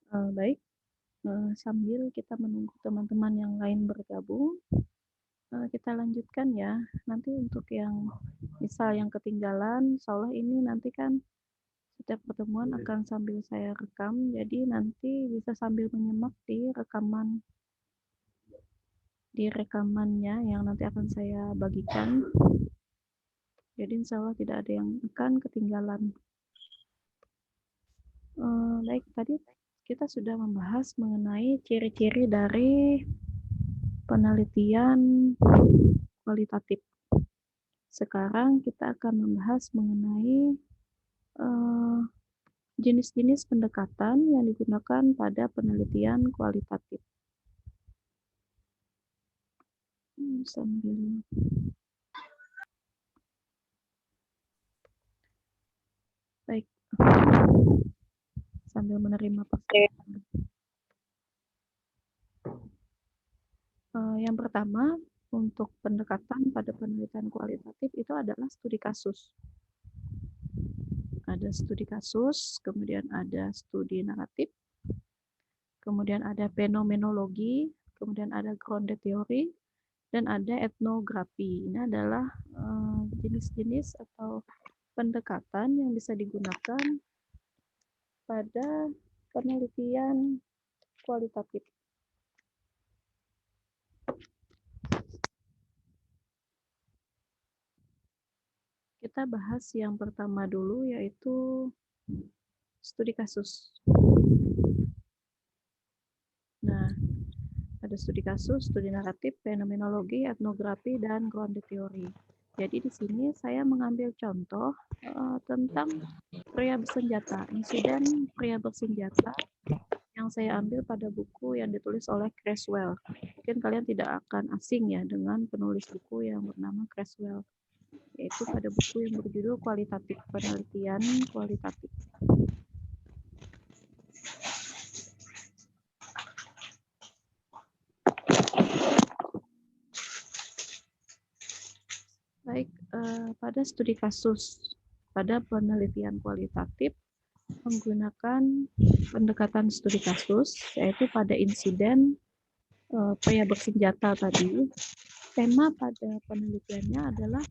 Baik, sambil kita menunggu teman-teman yang lain bergabung, kita lanjutkan ya. Nanti untuk yang misal yang ketinggalan, insya Allah ini nanti kan setiap pertemuan akan sambil saya rekam, jadi nanti bisa sambil menyimak di rekamannya yang nanti akan saya bagikan. Jadi insya Allah tidak ada yang akan ketinggalan. Baik, tadi kita sudah membahas mengenai ciri-ciri dari penelitian kualitatif. Sekarang kita akan membahas mengenai jenis-jenis pendekatan yang digunakan pada penelitian kualitatif. Baik, sambil menerima pertanyaan. Yang pertama, untuk pendekatan pada penelitian kualitatif itu adalah studi kasus. Ada studi kasus, kemudian ada studi naratif, kemudian ada fenomenologi, kemudian ada grounded theory, dan ada etnografi. Ini adalah jenis-jenis atau pendekatan yang bisa digunakan pada penelitian kualitatif. Kita bahas yang pertama dulu, yaitu studi kasus. Nah, ada studi kasus, studi naratif, fenomenologi, etnografi, dan grounded theory. Jadi di sini saya mengambil contoh tentang pria bersenjata, insiden pria bersenjata yang saya ambil pada buku yang ditulis oleh Creswell. Mungkin kalian tidak akan asing ya dengan penulis buku yang bernama Creswell, yaitu pada buku yang berjudul Kualitatif, Penelitian Kualitatif. Baik, pada studi kasus, pada penelitian kualitatif menggunakan pendekatan studi kasus, yaitu pada insiden pria bersenjata tadi. Tema pada penelitiannya adalah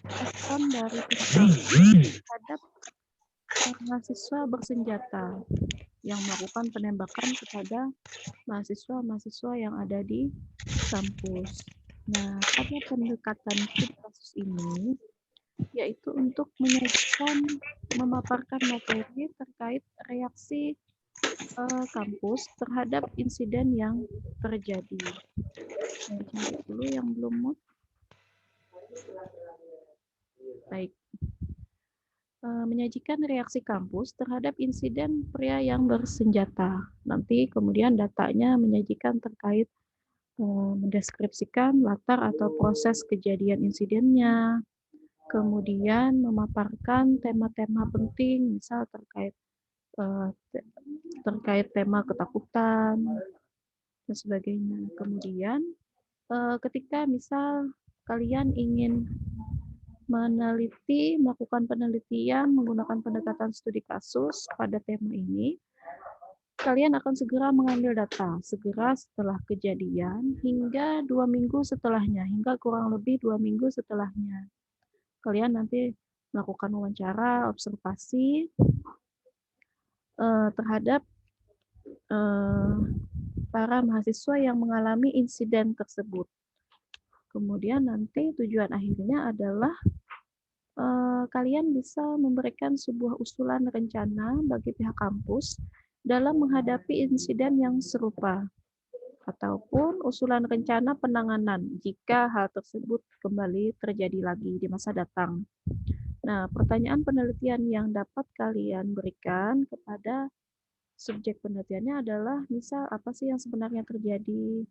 respon dari terhadap mahasiswa bersenjata yang melakukan penembakan kepada mahasiswa-mahasiswa yang ada di kampus. Nah, pada pendekatan studi kasus ini yaitu untuk menyajikan, memaparkan materi terkait reaksi kampus terhadap insiden yang terjadi. Saya cari dulu yang belum mood. Baik. Menyajikan reaksi kampus terhadap insiden pria yang bersenjata. Nanti kemudian datanya menyajikan terkait mendeskripsikan latar atau proses kejadian insidennya, kemudian memaparkan tema-tema penting, misal terkait tema ketakutan dan sebagainya. Kemudian ketika misal kalian ingin melakukan penelitian menggunakan pendekatan studi kasus pada tema ini, kalian akan segera mengambil data, segera setelah kejadian hingga 2 minggu setelahnya, hingga kurang lebih 2 minggu setelahnya. Kalian nanti melakukan wawancara, observasi terhadap para mahasiswa yang mengalami insiden tersebut. Kemudian nanti tujuan akhirnya adalah kalian bisa memberikan sebuah usulan rencana bagi pihak kampus dalam menghadapi insiden yang serupa, ataupun usulan rencana penanganan jika hal tersebut kembali terjadi lagi di masa datang. Nah, pertanyaan penelitian yang dapat kalian berikan kepada subjek penelitiannya adalah, misal apa sih yang sebenarnya terjadi,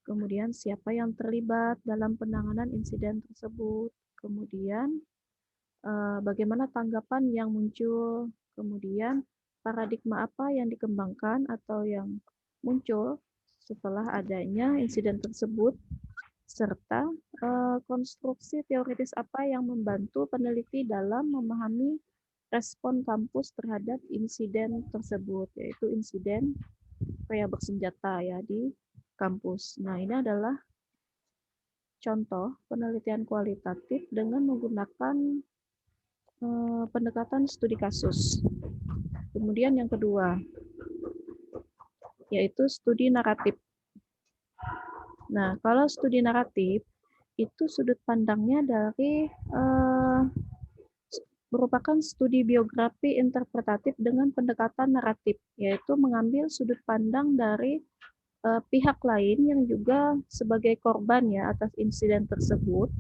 kemudian siapa yang terlibat dalam penanganan insiden tersebut, kemudian bagaimana tanggapan yang muncul, kemudian paradigma apa yang dikembangkan atau yang muncul setelah adanya insiden tersebut, serta konstruksi teoritis apa yang membantu peneliti dalam memahami respon kampus terhadap insiden tersebut, yaitu insiden pria bersenjata ya di kampus. Nah, ini adalah contoh penelitian kualitatif dengan menggunakan pendekatan studi kasus. Kemudian yang kedua, yaitu studi naratif. Nah, kalau studi naratif, itu sudut pandangnya dari merupakan studi biografi interpretatif dengan pendekatan naratif, yaitu mengambil sudut pandang dari pihak lain yang juga sebagai korban ya atas insiden tersebut,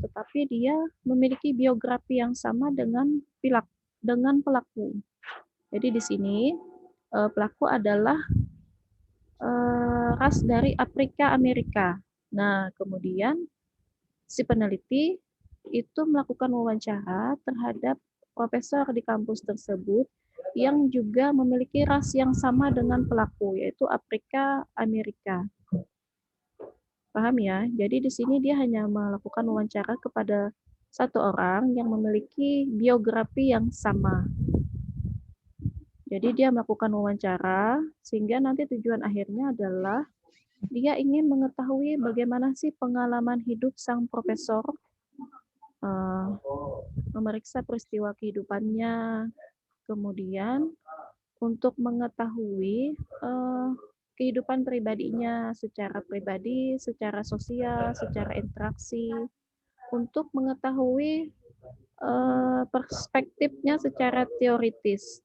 tetapi dia memiliki biografi yang sama dengan pelaku. Jadi di sini pelaku adalah ras dari Afrika Amerika. Nah, kemudian si peneliti itu melakukan wawancara terhadap profesor di kampus tersebut yang juga memiliki ras yang sama dengan pelaku, yaitu Afrika Amerika. Paham ya? Jadi di sini dia hanya melakukan wawancara kepada satu orang yang memiliki biografi yang sama. Jadi dia melakukan wawancara sehingga nanti tujuan akhirnya adalah dia ingin mengetahui bagaimana sih pengalaman hidup sang profesor, memeriksa peristiwa kehidupannya, kemudian untuk mengetahui kehidupan pribadinya secara pribadi, secara sosial, secara interaksi, untuk mengetahui perspektifnya secara teoritis.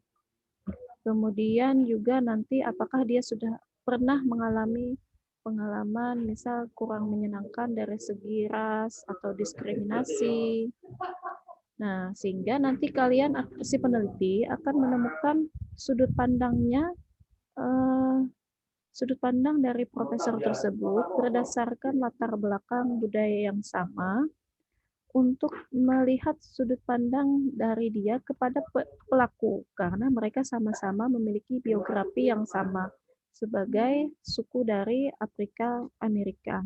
Kemudian juga nanti apakah dia sudah pernah mengalami pengalaman misal kurang menyenangkan dari segi ras atau diskriminasi. Nah, sehingga nanti kalian si peneliti akan menemukan sudut pandangnya, sudut pandang dari profesor tersebut berdasarkan latar belakang budaya yang sama untuk melihat sudut pandang dari dia kepada pelaku karena mereka sama-sama memiliki biografi yang sama sebagai suku dari Afrika Amerika.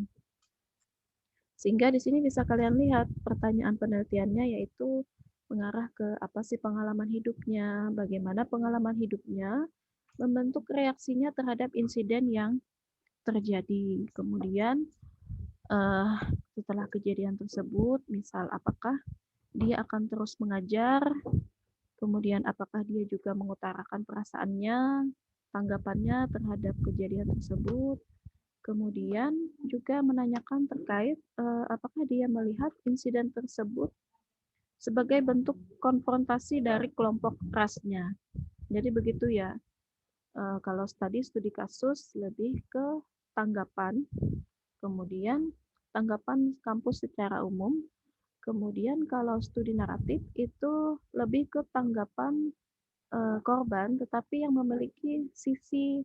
Sehingga di sini bisa kalian lihat pertanyaan penelitiannya yaitu mengarah ke apa sih pengalaman hidupnya, bagaimana pengalaman hidupnya membentuk reaksinya terhadap insiden yang terjadi. Kemudian setelah kejadian tersebut, misal apakah dia akan terus mengajar, kemudian apakah dia juga mengutarakan perasaannya, tanggapannya terhadap kejadian tersebut, kemudian juga menanyakan terkait apakah dia melihat insiden tersebut sebagai bentuk konfrontasi dari kelompok rasnya. Jadi begitu ya. Kalau studi kasus lebih ke tanggapan, kemudian tanggapan kampus secara umum. Kemudian kalau studi naratif itu lebih ke tanggapan korban, tetapi yang memiliki sisi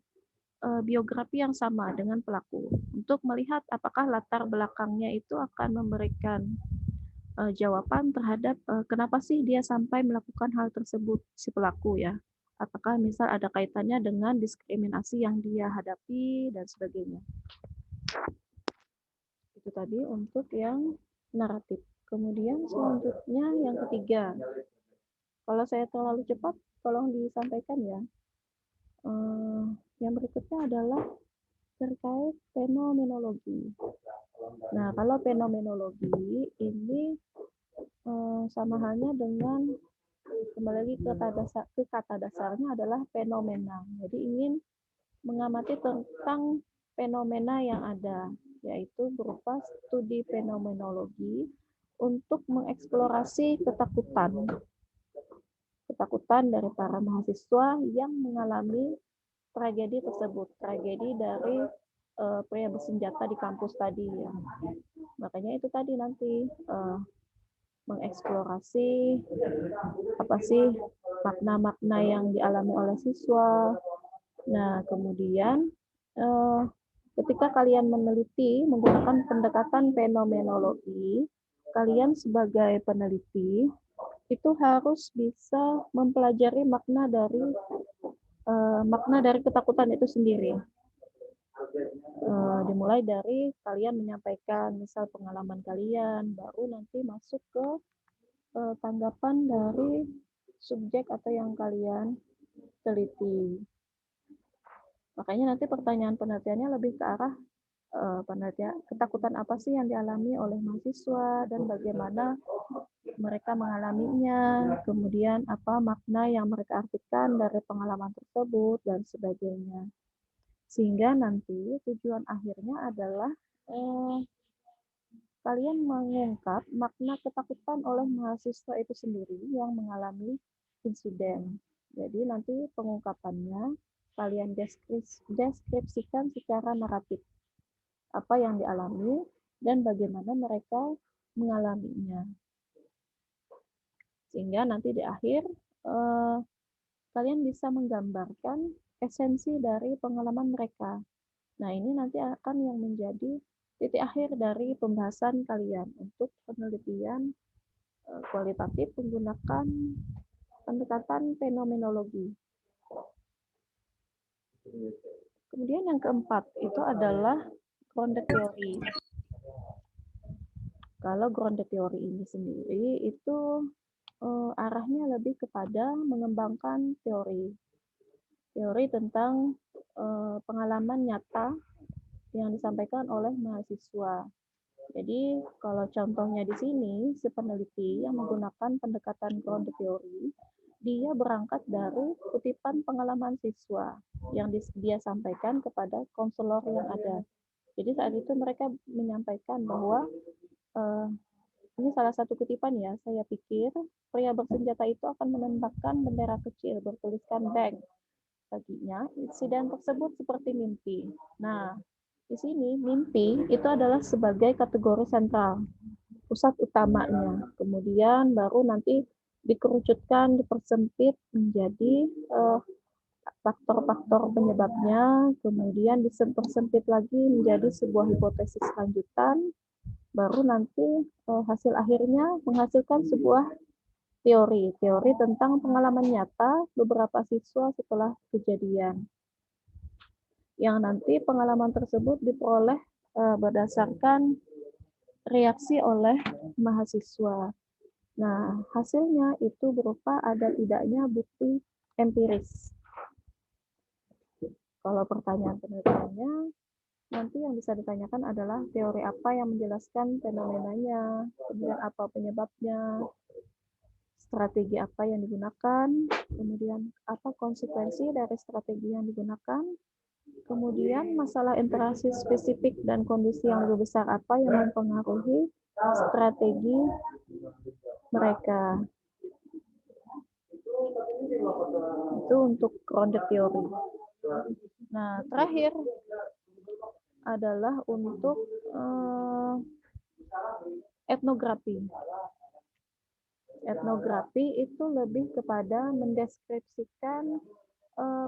biografi yang sama dengan pelaku. Untuk melihat apakah latar belakangnya itu akan memberikan jawaban terhadap kenapa sih dia sampai melakukan hal tersebut si pelaku ya. Apakah misal ada kaitannya dengan diskriminasi yang dia hadapi dan sebagainya. Itu tadi untuk yang naratif. Kemudian selanjutnya yang ketiga. Kalau saya terlalu cepat, tolong disampaikan ya. Yang berikutnya adalah terkait fenomenologi. Nah, kalau fenomenologi ini sama halnya dengan kembali lagi ke kata dasarnya adalah fenomena. Jadi ingin mengamati tentang fenomena yang ada, yaitu berupa studi fenomenologi untuk mengeksplorasi ketakutan dari para mahasiswa yang mengalami tragedi tersebut, tragedi dari pria bersenjata di kampus tadi ya. Makanya itu tadi nanti mengeksplorasi apa sih makna-makna yang dialami oleh siswa. Nah, kemudian ketika kalian meneliti menggunakan pendekatan fenomenologi, kalian sebagai peneliti itu harus bisa mempelajari makna dari ketakutan itu sendiri. Dimulai dari kalian menyampaikan misal pengalaman kalian, baru nanti masuk ke tanggapan dari subjek atau yang kalian teliti. Makanya nanti pertanyaan penelitiannya lebih ke arah penelitian ketakutan apa sih yang dialami oleh mahasiswa dan bagaimana mereka mengalaminya, kemudian apa makna yang mereka artikan dari pengalaman tersebut dan sebagainya. Sehingga nanti tujuan akhirnya adalah kalian mengungkap makna ketakutan oleh mahasiswa itu sendiri yang mengalami insiden. Jadi nanti pengungkapannya kalian deskripsikan secara naratif apa yang dialami dan bagaimana mereka mengalaminya. Sehingga nanti di akhir kalian bisa menggambarkan esensi dari pengalaman mereka. Nah, ini nanti akan yang menjadi titik akhir dari pembahasan kalian untuk penelitian kualitatif menggunakan pendekatan fenomenologi. Kemudian yang keempat itu adalah grounded theory. Kalau grounded theory ini sendiri itu arahnya lebih kepada mengembangkan teori tentang pengalaman nyata yang disampaikan oleh mahasiswa. Jadi kalau contohnya di sini, si peneliti yang menggunakan pendekatan grounded theory, dia berangkat dari kutipan pengalaman siswa yang dia sampaikan kepada konselor yang ada. Jadi saat itu mereka menyampaikan bahwa ini salah satu kutipan ya, saya pikir pria bersenjata itu akan menembakkan bendera kecil bertuliskan bank. Baginya, insiden tersebut seperti mimpi. Nah, di sini mimpi itu adalah sebagai kategori sentral, pusat utamanya. Kemudian baru nanti dikerucutkan, dipersempit menjadi faktor-faktor penyebabnya, kemudian dipersempit lagi menjadi sebuah hipotesis lanjutan, baru nanti hasil akhirnya menghasilkan sebuah teori tentang pengalaman nyata beberapa siswa setelah kejadian. Yang nanti pengalaman tersebut diperoleh berdasarkan reaksi oleh mahasiswa. Nah, hasilnya itu berupa ada tidaknya bukti empiris. Kalau pertanyaan penelitiannya, nanti yang bisa ditanyakan adalah teori apa yang menjelaskan fenomenanya, kemudian apa penyebabnya, strategi apa yang digunakan, kemudian apa konsekuensi dari strategi yang digunakan, kemudian masalah interaksi spesifik dan kondisi yang lebih besar apa yang mempengaruhi strategi mereka. Itu untuk grounded theory. Nah, terakhir adalah untuk etnografi. Etnografi itu lebih kepada mendeskripsikan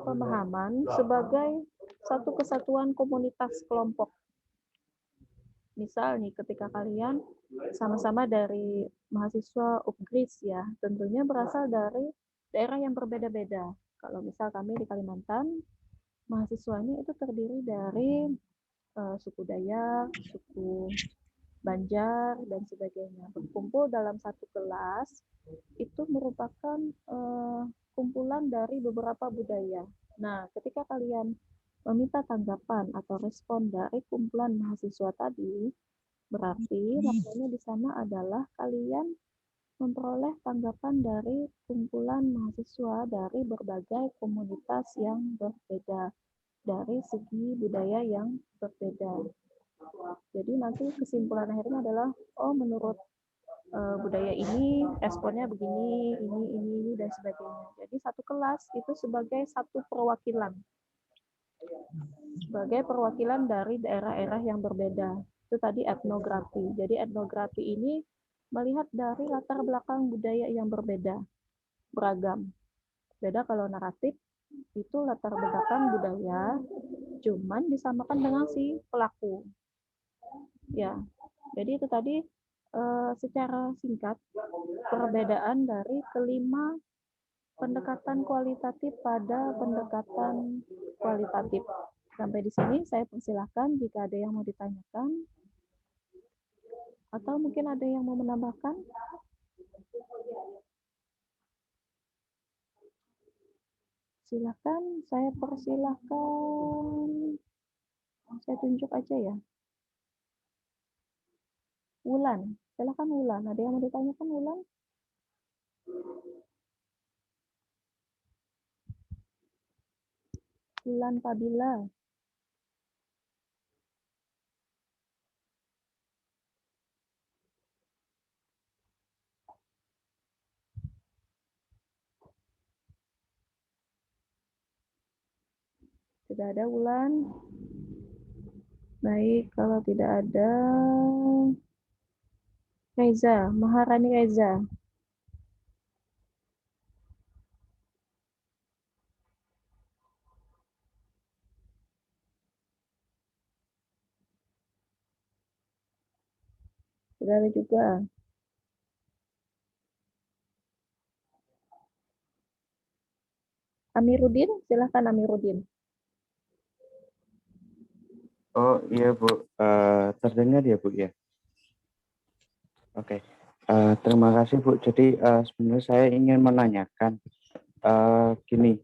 pemahaman sebagai satu kesatuan komunitas kelompok. Misal nih, ketika kalian sama-sama dari mahasiswa UPGRIS ya, tentunya berasal dari daerah yang berbeda-beda. Kalau misal kami di Kalimantan, mahasiswanya itu terdiri dari suku Dayak, suku Banjar, dan sebagainya. Berkumpul dalam satu kelas, itu merupakan kumpulan dari beberapa budaya. Nah, ketika kalian meminta tanggapan atau respon dari kumpulan mahasiswa tadi, berarti maknanya di sana adalah kalian memperoleh tanggapan dari kumpulan mahasiswa dari berbagai komunitas yang berbeda, dari segi budaya yang berbeda. Jadi nanti kesimpulan akhirnya adalah, oh menurut budaya ini responnya begini, ini dan sebagainya. Jadi satu kelas itu sebagai satu perwakilan, dari daerah-daerah yang berbeda. Itu tadi etnografi. Jadi etnografi ini melihat dari latar belakang budaya yang berbeda, beragam. Beda kalau naratif itu latar belakang budaya, cuman disamakan dengan si pelaku. Ya, jadi itu tadi secara singkat perbedaan dari kelima pendekatan kualitatif pada pendekatan kualitatif. Sampai di sini saya persilahkan jika ada yang mau ditanyakan atau mungkin ada yang mau menambahkan. Silakan, saya persilahkan. Saya tunjuk aja ya. Wulan, silakan Wulan. Ada yang mau ditanyakan Wulan? Wulan Fadila. Tidak ada Wulan. Baik, kalau tidak ada Reza, Maharani Reza. Tidak ada juga. Amiruddin, silahkan Amiruddin. Oh iya Bu, terdengar ya Bu ya? Oke, terima kasih Bu. Jadi sebenarnya saya ingin menanyakan, gini,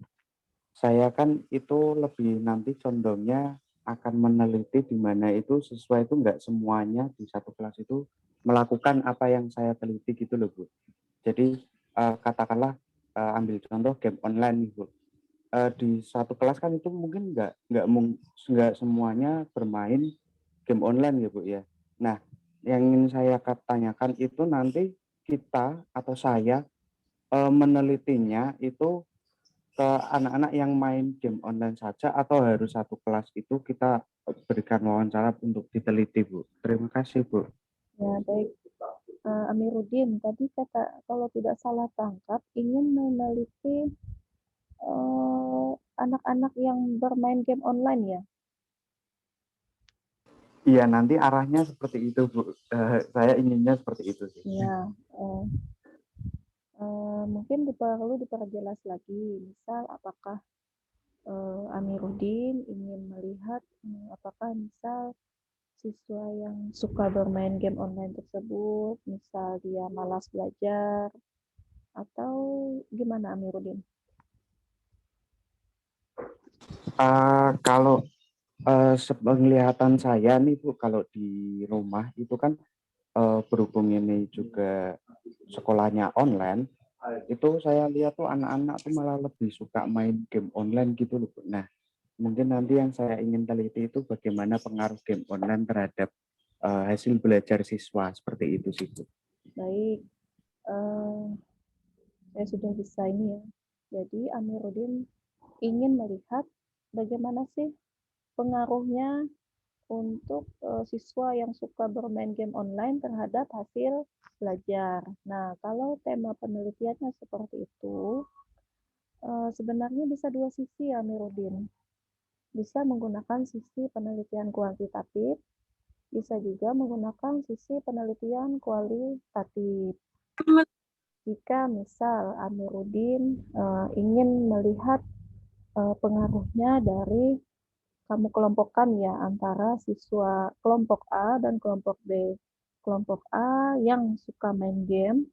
saya kan itu lebih nanti condongnya akan meneliti di mana itu siswa itu nggak semuanya di satu kelas itu melakukan apa yang saya teliti gitu loh Bu. Jadi katakanlah ambil contoh game online nih Bu. Di satu kelas kan itu mungkin nggak semuanya bermain game online ya Bu ya. Nah, yang ingin saya tanyakan itu nanti kita atau saya menelitinya itu ke anak-anak yang main game online saja atau harus satu kelas itu kita berikan wawancara untuk diteliti Bu. Terima kasih Bu. Ya, baik. Amiruddin, tadi kata kalau tidak salah tangkap ingin meneliti anak-anak yang bermain game online ya. Iya, nanti arahnya seperti itu Bu. Saya inginnya seperti itu sih. Ya, mungkin perlu diperjelas lagi. Misal, apakah Amiruddin ingin melihat apakah misal siswa yang suka bermain game online tersebut, misal dia malas belajar, atau gimana Amiruddin? Kalau penglihatan saya nih Bu, kalau di rumah itu kan berhubung ini juga sekolahnya online, itu saya lihat tuh anak-anak tuh malah lebih suka main game online gitu loh Bu. Nah, mungkin nanti yang saya ingin teliti itu bagaimana pengaruh game online terhadap hasil belajar siswa, seperti itu sih Bu. Baik, saya sudah bisa ini ya. Jadi Amiruddin ingin melihat bagaimana sih pengaruhnya untuk siswa yang suka bermain game online terhadap hasil belajar. Nah, kalau tema penelitiannya seperti itu, sebenarnya bisa dua sisi ya, Amiruddin. Bisa menggunakan sisi penelitian kuantitatif, bisa juga menggunakan sisi penelitian kualitatif. Jika misal Amiruddin ingin melihat pengaruhnya dari kamu kelompokkan ya antara siswa kelompok A dan kelompok B. Kelompok A yang suka main game,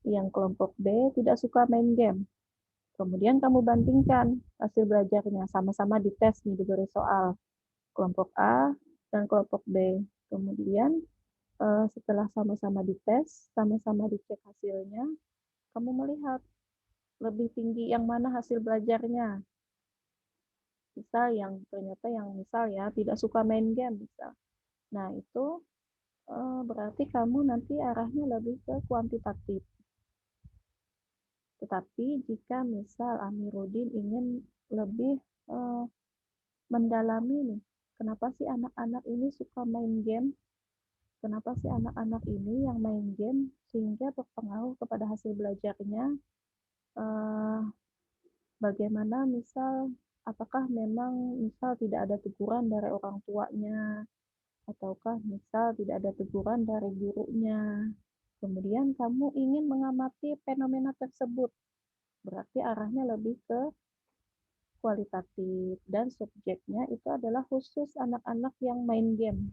yang kelompok B tidak suka main game. Kemudian kamu bandingkan hasil belajarnya, sama-sama dites nih, diberi soal kelompok A dan kelompok B. Kemudian setelah sama-sama dites, sama-sama dicek hasilnya, kamu melihat lebih tinggi yang mana hasil belajarnya. Misal yang ternyata yang misal ya tidak suka main game misal. Nah, itu berarti kamu nanti arahnya lebih ke kuantitatif. Tetapi jika misal Amiruddin ingin lebih mendalami nih, kenapa sih anak-anak ini suka main game? Kenapa sih anak-anak ini yang main game sehingga berpengaruh kepada hasil belajarnya? Eh, Bagaimana misal, apakah memang misal tidak ada teguran dari orang tuanya, ataukah misal tidak ada teguran dari gurunya. Kemudian kamu ingin mengamati fenomena tersebut, berarti arahnya lebih ke kualitatif dan subjeknya itu adalah khusus anak-anak yang main game,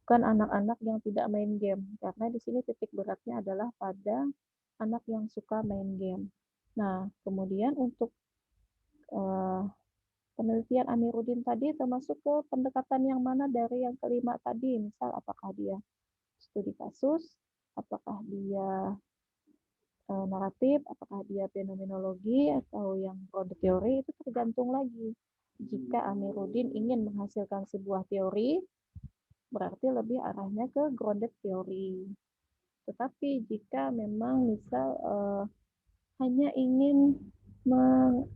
bukan anak-anak yang tidak main game, karena di sini titik beratnya adalah pada anak yang suka main game. Nah, kemudian untuk penelitian Amiruddin tadi termasuk ke pendekatan yang mana dari yang kelima tadi, misal apakah dia studi kasus, apakah dia naratif, apakah dia fenomenologi atau yang grounded teori, itu tergantung lagi. Jika Amiruddin ingin menghasilkan sebuah teori, berarti lebih arahnya ke grounded teori. Tetapi jika memang misal hanya ingin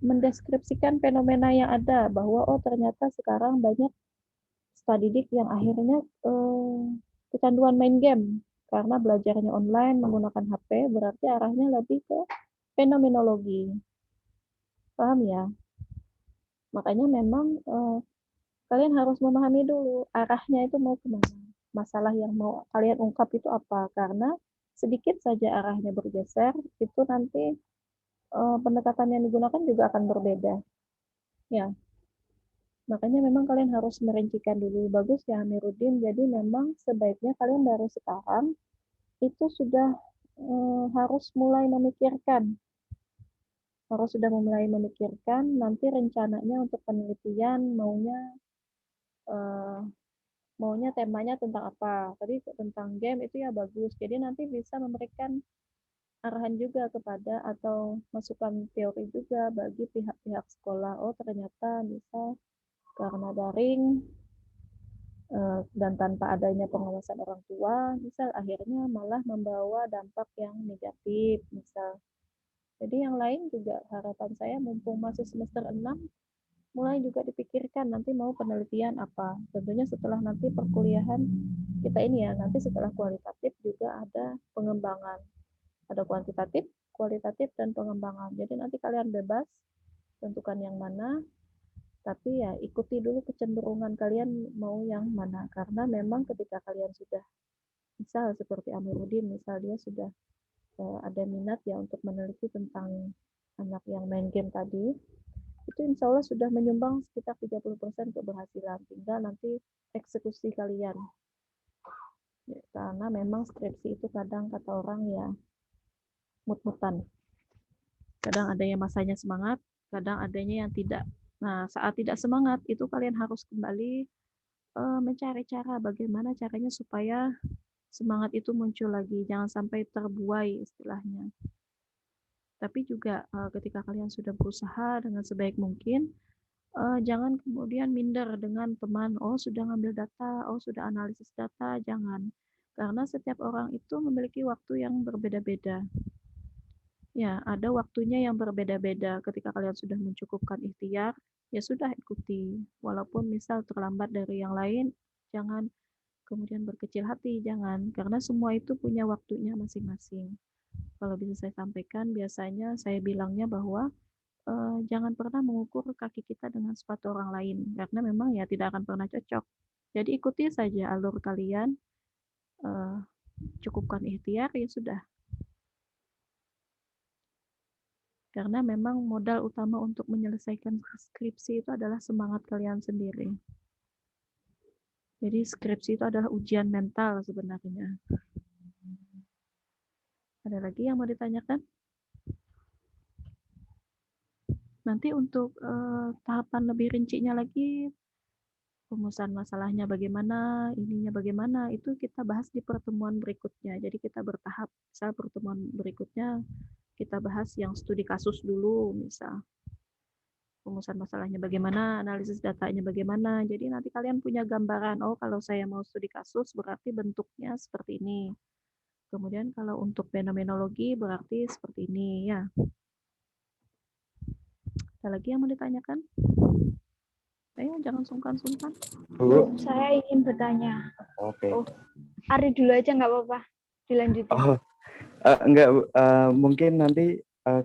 mendeskripsikan fenomena yang ada, bahwa oh ternyata sekarang banyak stadidik yang akhirnya kecanduan main game karena belajarnya online menggunakan HP, berarti arahnya lebih ke fenomenologi. Paham ya? Makanya memang kalian harus memahami dulu arahnya itu mau kemana. Masalah yang mau kalian ungkap itu apa. Karena sedikit saja arahnya bergeser, itu nanti pendekatan yang digunakan juga akan berbeda. Ya, makanya memang kalian harus merincikan dulu. Bagus ya Amiruddin, jadi memang sebaiknya kalian dari sekarang itu sudah harus mulai memikirkan sudah mulai memikirkan nanti rencananya untuk penelitian maunya temanya tentang apa. Tadi tentang game itu ya bagus. Jadi nanti bisa memberikan arahan juga kepada atau masukan teori juga bagi pihak-pihak sekolah. Oh ternyata misal karena daring dan tanpa adanya pengawasan orang tua, misal akhirnya malah membawa dampak yang negatif, misal. Jadi yang lain juga harapan saya mumpung masih semester 6, mulai juga dipikirkan nanti mau penelitian apa. Tentunya setelah nanti perkuliahan kita ini ya, nanti setelah kualitatif juga ada pengembangan. Ada kuantitatif, kualitatif, dan pengembangan. Jadi nanti kalian bebas tentukan yang mana, tapi ya ikuti dulu kecenderungan kalian mau yang mana. Karena memang ketika kalian sudah, misal seperti Amiruddin, misal dia sudah ada minat ya untuk meneliti tentang anak yang main game tadi, itu insya Allah sudah menyumbang sekitar 30% keberhasilan. Tinggal nanti eksekusi kalian. Ya, karena memang skripsi itu kadang kata orang ya mut-mutan. Kadang adanya masanya semangat, kadang adanya yang tidak. Nah, saat tidak semangat itu kalian harus kembali mencari cara bagaimana caranya supaya semangat itu muncul lagi, jangan sampai terbuai istilahnya. Tapi juga ketika kalian sudah berusaha dengan sebaik mungkin, jangan kemudian minder dengan teman, oh sudah ngambil data, oh sudah analisis data, jangan. Karena setiap orang itu memiliki waktu yang berbeda-beda. Ya, ada waktunya yang berbeda-beda. Ketika kalian sudah mencukupkan ikhtiar, ya sudah ikuti. Walaupun misal terlambat dari yang lain, jangan kemudian berkecil hati, jangan. Karena semua itu punya waktunya masing-masing. Kalau bisa saya sampaikan, biasanya saya bilangnya bahwa jangan pernah mengukur kaki kita dengan sepatu orang lain. Karena memang ya tidak akan pernah cocok. Jadi ikuti saja alur kalian, cukupkan ikhtiar, ya sudah. Karena memang modal utama untuk menyelesaikan skripsi itu adalah semangat kalian sendiri. Jadi skripsi itu adalah ujian mental sebenarnya. Ada lagi yang mau ditanyakan? Nanti untuk tahapan lebih rincinya lagi, rumusan masalahnya bagaimana, ininya bagaimana, itu kita bahas di pertemuan berikutnya. Jadi kita bertahap. Misal pertemuan berikutnya kita bahas yang studi kasus dulu, misal. Rumusan masalahnya bagaimana, analisis datanya bagaimana. Jadi nanti kalian punya gambaran, oh kalau saya mau studi kasus berarti bentuknya seperti ini. Kemudian kalau untuk fenomenologi berarti seperti ini ya. Ada lagi yang mau ditanyakan? Ayo jangan sungkan-sungkan. Bu, saya ingin bertanya. Oke. Oh, Ari dulu aja nggak apa-apa. Dilanjutin. Oh, enggak, Bu. Mungkin nanti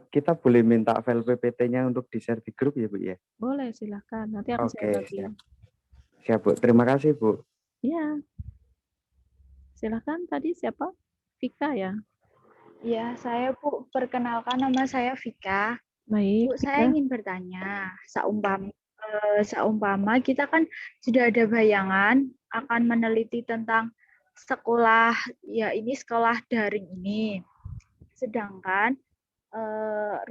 kita boleh minta file PPT-nya untuk di-share di grup ya, Bu ya? Boleh, silahkan. Nanti akan saya bagi. Siap. Siap, Bu. Terima kasih, Bu. Ya. Silahkan, tadi siapa? Vika ya? Ya, saya Bu, perkenalkan nama saya Vika. Baik, Bu, Vika. saya ingin bertanya, seumpama kita kan sudah ada bayangan akan meneliti tentang sekolah, ya ini sekolah daring ini. Sedangkan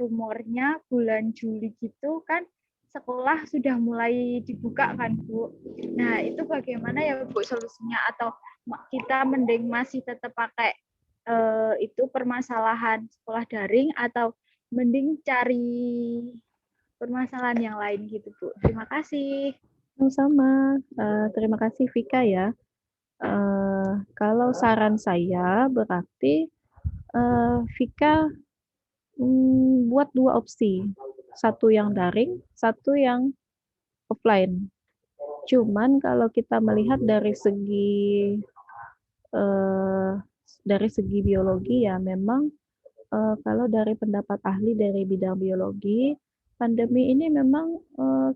rumornya bulan Juli gitu kan sekolah sudah mulai dibuka kan Bu. Nah itu bagaimana ya Bu solusinya, atau kita mending masih tetap pakai itu permasalahan sekolah daring, atau mending cari permasalahan yang lain gitu Bu. Terima kasih. Sama-sama. Terima kasih Vika ya. Kalau saran saya berarti Vika buat 2 opsi. Satu yang daring, satu yang offline. Cuman kalau kita melihat dari segi biologi ya memang kalau dari pendapat ahli dari bidang biologi, pandemi ini memang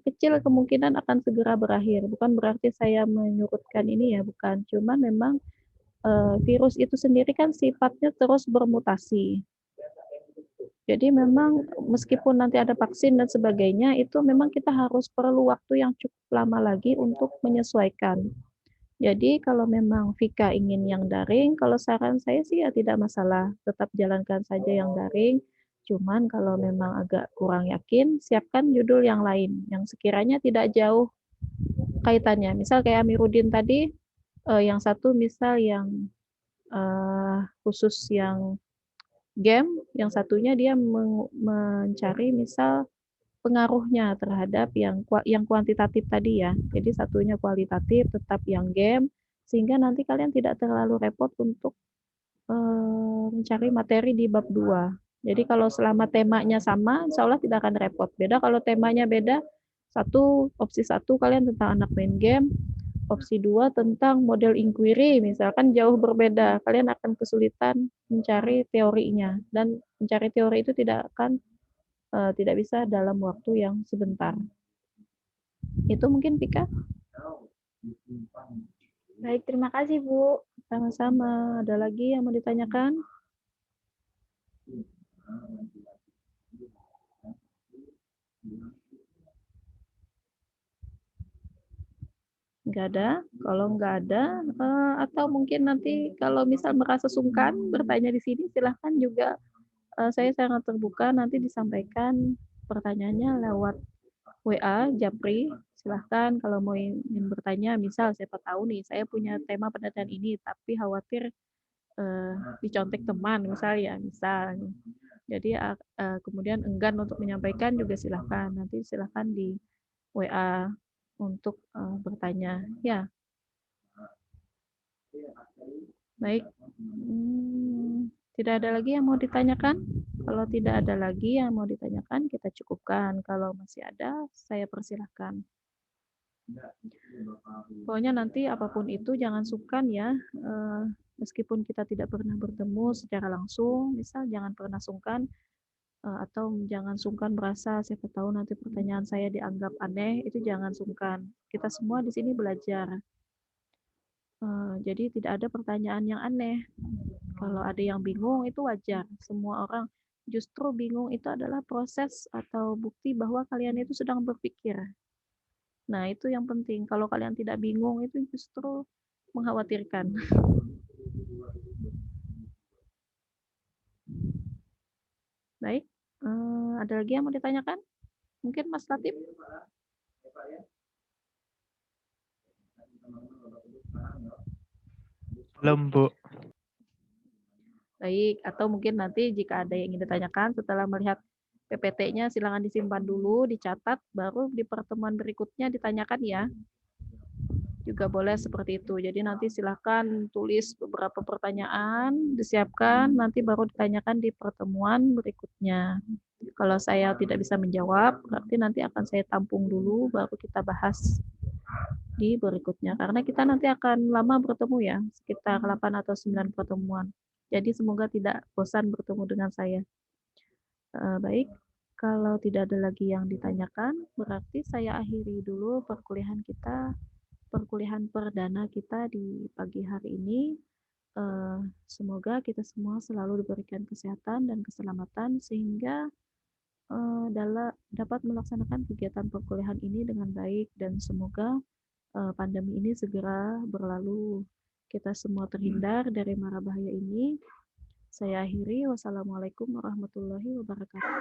kecil kemungkinan akan segera berakhir. Bukan berarti saya menyurutkan ini ya, bukan. Cuma memang virus itu sendiri kan sifatnya terus bermutasi. Jadi memang meskipun nanti ada vaksin dan sebagainya, itu memang kita harus perlu waktu yang cukup lama lagi untuk menyesuaikan. Jadi kalau memang Vika ingin yang daring, kalau saran saya sih ya tidak masalah, tetap jalankan saja yang daring. Cuman kalau memang agak kurang yakin, siapkan judul yang lain, yang sekiranya tidak jauh kaitannya. Misal kayak Amiruddin tadi, yang satu misal yang khusus yang game, yang satunya dia mencari misal pengaruhnya terhadap yang kuantitatif tadi ya. Jadi satunya kualitatif, tetap yang game, sehingga nanti kalian tidak terlalu repot untuk mencari materi di bab 2. Jadi kalau selama temanya sama, insya Allah tidak akan repot. Beda kalau temanya beda, opsi satu kalian tentang anak main game, opsi 2 tentang model inquiry, misalkan jauh berbeda. Kalian akan kesulitan mencari teorinya. Dan mencari teori itu tidak bisa dalam waktu yang sebentar. Itu mungkin Vika. Baik, terima kasih Bu. Sama-sama. Ada lagi yang mau ditanyakan? Nggak ada. Kalau nggak ada, atau mungkin nanti kalau misal merasa sungkan bertanya di sini, silahkan juga saya sangat terbuka nanti disampaikan pertanyaannya lewat WA Japri. Silahkan kalau mau ingin bertanya, misal siapa tahu nih saya punya tema penelitian ini, tapi khawatir dicontek teman, misal. Jadi kemudian enggan untuk menyampaikan juga silahkan. Nanti silahkan di WA untuk bertanya. Ya, baik. Tidak ada lagi yang mau ditanyakan? Kalau tidak ada lagi yang mau ditanyakan, kita cukupkan. Kalau masih ada, saya persilahkan. Pokoknya nanti apapun itu jangan sungkan ya. Meskipun kita tidak pernah bertemu secara langsung, misal jangan pernah sungkan atau jangan sungkan merasa siapa tahu nanti pertanyaan saya dianggap aneh, itu jangan sungkan. Kita semua di sini belajar. Jadi tidak ada pertanyaan yang aneh. Kalau ada yang bingung itu wajar. Semua orang justru bingung itu adalah proses atau bukti bahwa kalian itu sedang berpikir. Nah, itu yang penting. Kalau kalian tidak bingung itu justru mengkhawatirkan. Baik, ada lagi yang mau ditanyakan? Mungkin Mas Latif? Belum, Bu. Baik, atau mungkin nanti jika ada yang ingin ditanyakan setelah melihat PPT-nya silakan disimpan dulu, dicatat, baru di pertemuan berikutnya ditanyakan ya. Juga boleh seperti itu. Jadi nanti silakan tulis beberapa pertanyaan, disiapkan, nanti baru ditanyakan di pertemuan berikutnya. Kalau saya tidak bisa menjawab, berarti nanti akan saya tampung dulu, baru kita bahas di berikutnya. Karena kita nanti akan lama bertemu ya, sekitar 8 atau 9 pertemuan. Jadi semoga tidak bosan bertemu dengan saya. Baik, kalau tidak ada lagi yang ditanyakan, berarti saya akhiri dulu perkuliahan perdana kita di pagi hari ini. Semoga kita semua selalu diberikan kesehatan dan keselamatan sehingga dapat melaksanakan kegiatan perkuliahan ini dengan baik, dan semoga pandemi ini segera berlalu. Kita semua terhindar dari mara bahaya ini. Saya akhiri. Wassalamualaikum warahmatullahi wabarakatuh.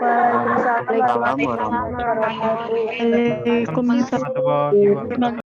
Waalaikumsalam warahmatullahi wabarakatuh. Waalaikumsalam warahmatullahi wabarakatuh.